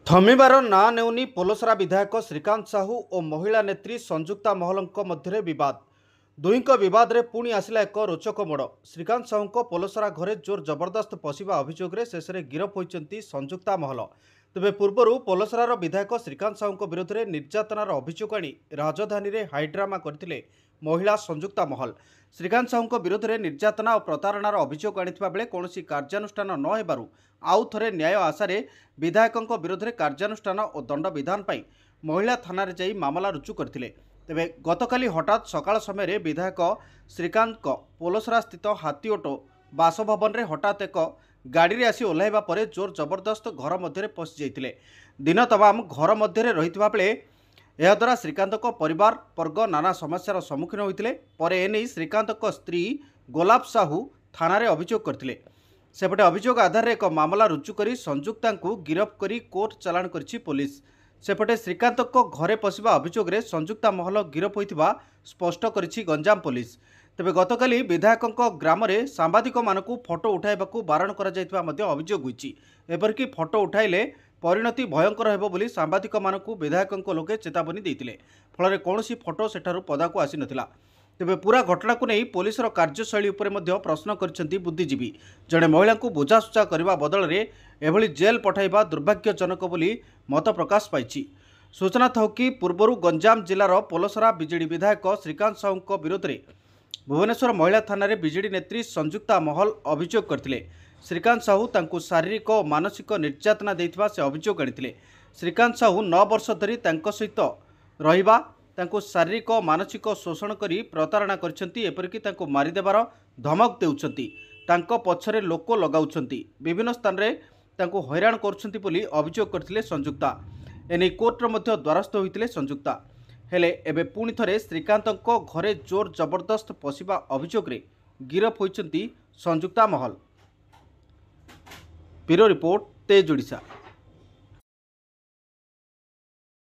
थमिबार ना नेउनी पोलसरा विधायक श्रीकांत साहू और महिला नेत्री संजुक्ता महलंक मध्य विवाद दुईक बद में पुणी आसला एक रोचक मोड़। श्रीकांत साहू पोलसरा घरे जोर जबरदस्त पशिबा अभियोग में शेष में गिरफ होती संजुक्ता महल। तेज पूर्वर पोलसरार विधायक श्रीकांत साहू विरोध में निर्यातनार अभियोग आनी राजधानी में हाईड्रामा करते महिला संजुक्ता महल। श्रीकांत साहू विरोध में निर्यातना और प्रतारणार अभियोग आनिथिबा बेले कौनसी कार्यानुष्ठान न हेबारु आउ थरे न्याय आशारे विधायकों विरोध में कार्यानुष्ठान और दंड विधान पाई महिला थाना रे जाई मामला रुजु करथिले। तेबे गतकाली हठात सकाळ समय विधायक श्रीकांत पोलसरा स्थित हाथीओटो बासभवन रे हठात एक गाड़ी रे आसी ओह्लाइबा परे जोर जबरदस्त घर मध्य पशि जाइतिले। दिन तमाम घर मध्य रहितबा बेले एहाद्वारा श्रीकांत परिवार वर्ग नाना समस्यार सम्मुखीन होते। पर एने श्रीकांत स्त्री गोलाप साहू थाना रे अभियोग करथिले। सेपटे अभियोग आधार एक मामला रुजु करी संजुक्ता गिरफ करी कोर्ट चालाण करिछि पुलिस। सेपटे श्रीकांत घरे पशिबा अभियोग रे संजुक्ता महल गिरफ होइतिबा स्पष्ट करिछि गंजाम पुलिस। तेबे गतकाली विधायकों ग्राम रे सांबादिक मानकु फोटो उठाइबाकू बारण करा जायतिबा मध्ये अभियोग होइछि। एपरिकि फोटो उठाइले परिणति भयंकर हेबो बोली सांबादिक मानकु विधायकों लोके चेतावनी देइतिले। फल कौनसी फोटो सेठारु पदाकू आसी नथिला। तेबे पूरा घटना को नहीं पुलिस कार्यशैली उपरे मध्य प्रश्न करछन्ती बुद्धिजीवी। जड़े महिला को बुझासुझा करने बदल में एभली जेल पठाइबा दुर्भाग्यजनक बोली मत प्रकाश पाइछि। सूचना था कि पूर्वर गंजाम जिलार पोलसरा बीजेडी विधायक श्रीकांत साहू विरोध में भुवनेश्वर महिला थाना बीजेडी नेत्री संजुक्ता महल अभियोग करथिले। श्रीकांत साहू तांकु शारीरिक और मानसिक निर्यातना देइथिबा से अभियोग आनिथिले। श्रीकांत साहू 9 वर्ष धरी तांको सहित रहिबा तांको शारीरिक और मानसिक शोषण करी प्रतारणा करछन्ती। एपरिकि तांको मारिदेबार धमक देउछन्ती। तांको पछरे लोक लगाउछन्ती। विभिन्न स्थान रे तांको हैरान करछन्ती बोली अभियोग करथिले संजुक्ता। एने कोर्टर मध्य द्वारस्थ होइतिले संजुक्ता। हेले एबे पुणी थरे श्रीकांतको घरे जोर जबरदस्त पशिबा अभियोग रे गिरफ होइछन्ती संजुक्ता महल। ब्यूरो रिपोर्ट तेज ओडिशा।